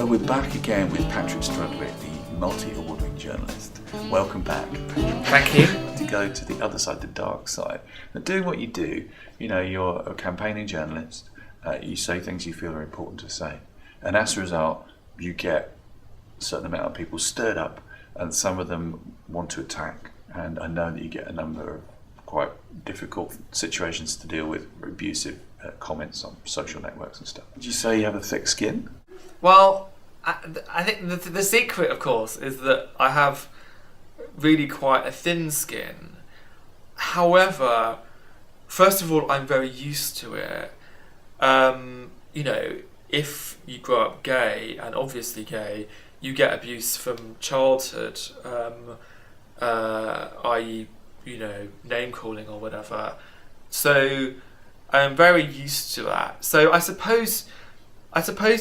we're back again with Patrick Strudwick, the multi-award-winning journalist. Welcome back. Thank you. To go to the other side, the dark side. Now, doing what you do, you're a campaigning journalist. You say things you feel are important to say, and as a result, you get a certain amount of people stirred up, and some of them want to attack. And I know that you get a number of quite difficult situations to deal with, abusive comments on social networks and stuff. Would you say you have a thick skin? Well, I think the secret, of course, is that I have really quite a thin skin. However, first of all, I'm very used to it. If you grow up gay, and obviously gay, you get abuse from childhood, i.e., name calling or whatever. So I'm very used to that. So I suppose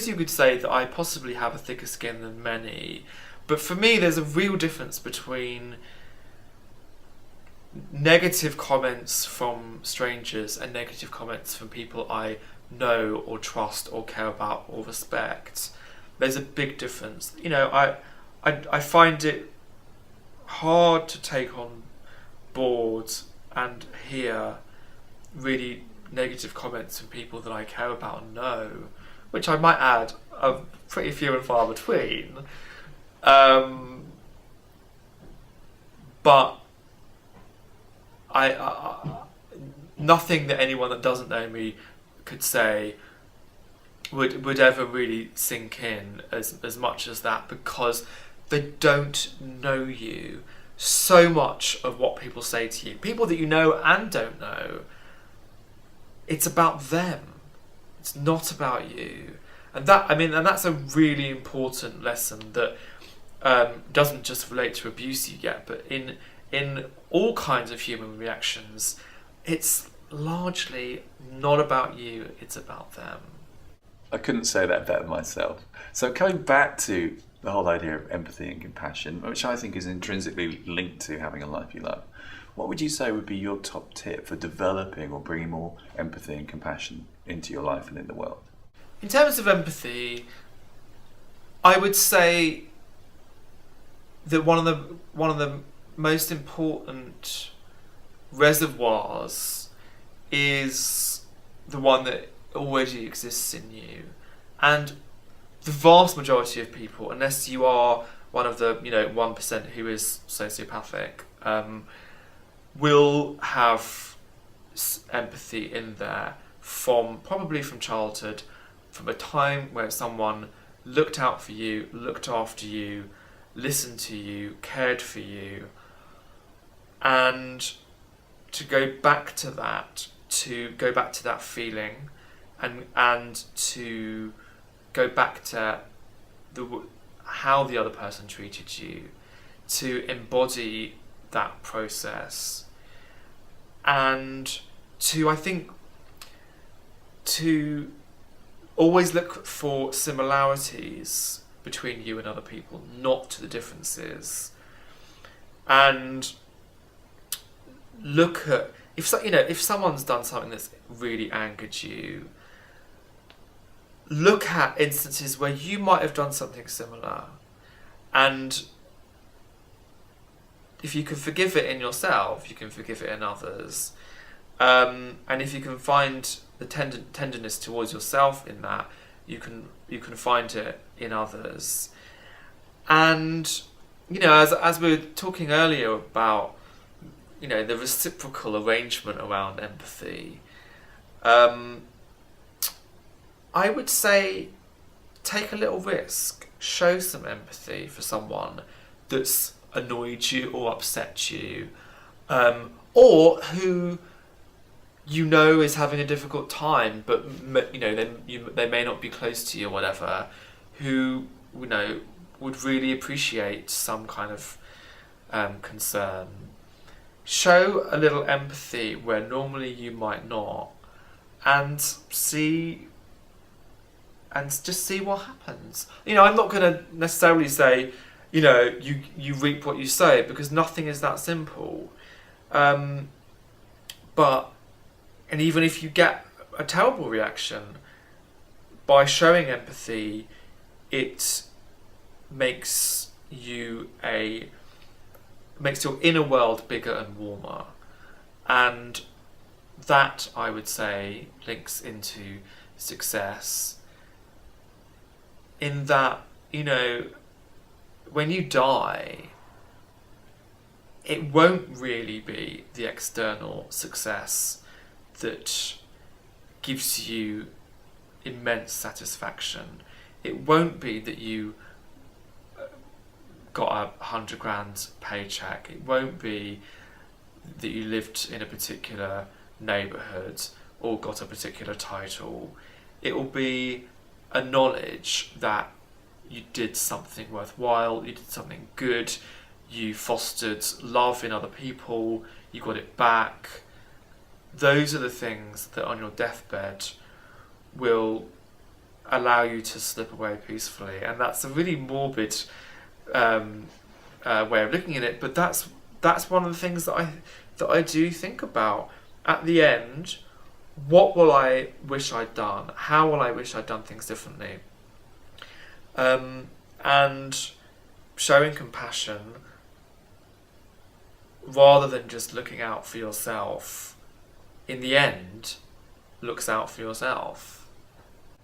you could say that I possibly have a thicker skin than many, but for me there's a real difference between negative comments from strangers and negative comments from people I know or trust or care about or respect. There's a big difference. I find it hard to take on board and hear really negative comments from people that I care about and know, which I might add are pretty few and far between. But I nothing that anyone that doesn't know me could say would ever really sink in as much as that, because they don't know you. So much of what people say to you, people that you know and don't know, it's about them. It's not about you. And that's a really important lesson that doesn't just relate to abuse you get, but in all kinds of human reactions, it's largely not about you, it's about them. I couldn't say that better myself. So coming back to the whole idea of empathy and compassion, which I think is intrinsically linked to having a life you love, what would you say would be your top tip for developing or bringing more empathy and compassion into your life and in the world? In terms of empathy, I would say that one of the most important reservoirs is the one that already exists in you. And the vast majority of people, unless you are one of the 1% who is sociopathic, will have empathy in there probably from childhood, from a time where someone looked out for you, looked after you, listened to you, cared for you. And to go back to that feeling, and to go back to how the other person treated you, to embody that process, and to always look for similarities between you and other people, not to the differences, and look at if someone's done something that's really angered you, look at instances where you might have done something similar, and if you can forgive it in yourself, you can forgive it in others, and if you can find the tenderness towards yourself in that, you can find it in others. And as we were talking earlier about the reciprocal arrangement around empathy, I would say take a little risk, show some empathy for someone that's annoyed you or upset you, or who is having a difficult time, but they may not be close to you or whatever, who would really appreciate some kind of concern. Show a little empathy where normally you might not, and just see what happens. I'm not going to necessarily say, you reap what you sow, because nothing is that simple. But even if you get a terrible reaction, by showing empathy, it makes your inner world bigger and warmer, and that, I would say, links into success, in that, you know, when you die, it won't really be the external success that gives you immense satisfaction. It won't be that you got a $100,000 paycheck. It won't be that you lived in a particular neighbourhood or got a particular title. It will be a knowledge that you did something worthwhile, you did something good, you fostered love in other people, you got it back. Those are the things that on your deathbed will allow you to slip away peacefully. And that's a really morbid way of looking at it, but that's one of the things that I do think about. At the end, what will I wish I'd done? How will I wish I'd done things differently? And showing compassion, rather than just looking out for yourself, in the end, looks out for yourself.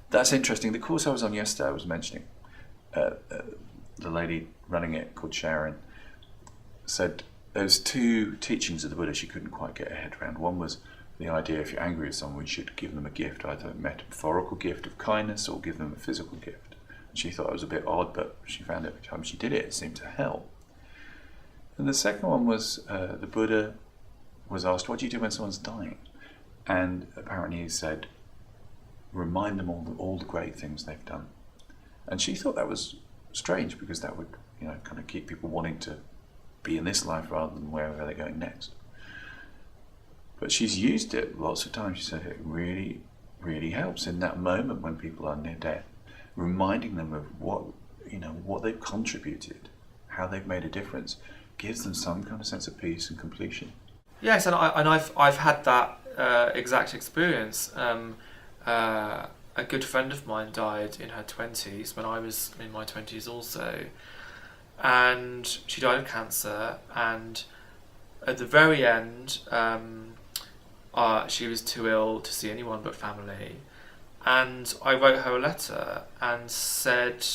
That's interesting. The course I was on yesterday, I was mentioning, the lady running it, called Sharon, said there's two teachings of the Buddha she couldn't quite get her head around. One was the idea, if you're angry with someone, you should give them a gift, either a metaphorical gift of kindness or give them a physical gift. And she thought it was a bit odd, but she found every time she did it, it seemed to help. And the second one was the Buddha was asked, what do you do when someone's dying? And apparently he said, remind them all the great things they've done. And she thought that was strange, because that would, you know, kind of keep people wanting to be in this life rather than wherever they're going next. But she's used it lots of times. She said it really, really helps in that moment when people are near death, reminding them of what they've contributed, how they've made a difference, gives them some kind of sense of peace and completion. Yes, and I've had that exact experience. A good friend of mine died in her 20s when I was in my 20s also, and she died of cancer, and at the very end she was too ill to see anyone but family, and I wrote her a letter and said,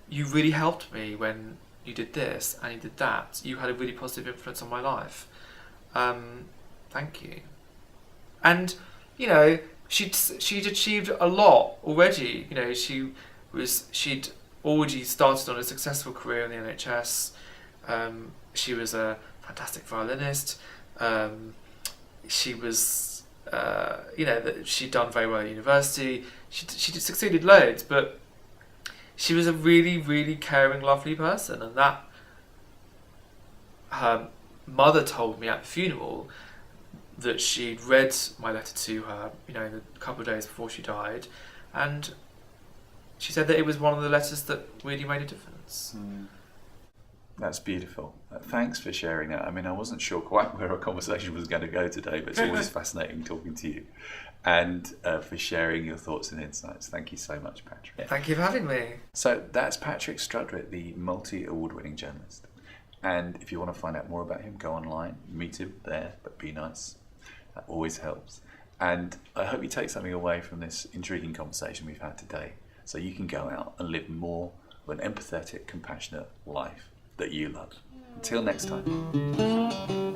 you really helped me when you did this and you did that. You had a really positive influence on my life. Thank you. And, you know, she'd achieved a lot already. You know, she'd already started on a successful career in the NHS. She was a fantastic violinist. She was, she'd done very well at university. She succeeded loads, but she was a really, really caring, lovely person, and that her mother told me at the funeral that she'd read my letter to her, you know, a couple of days before she died, and she said that it was one of the letters that really made a difference. That's beautiful. Thanks for sharing that. I mean, I wasn't sure quite where our conversation was going to go today, but it's always fascinating talking to you, and for sharing your thoughts and insights. Thank you so much, Patrick. Thank you for having me. So that's Patrick Strudwick, the multi-award-winning journalist. And if you want to find out more about him, go online, meet him there, but be nice. That always helps. And I hope you take something away from this intriguing conversation we've had today, so you can go out and live more of an empathetic, compassionate life that you love. Until next time.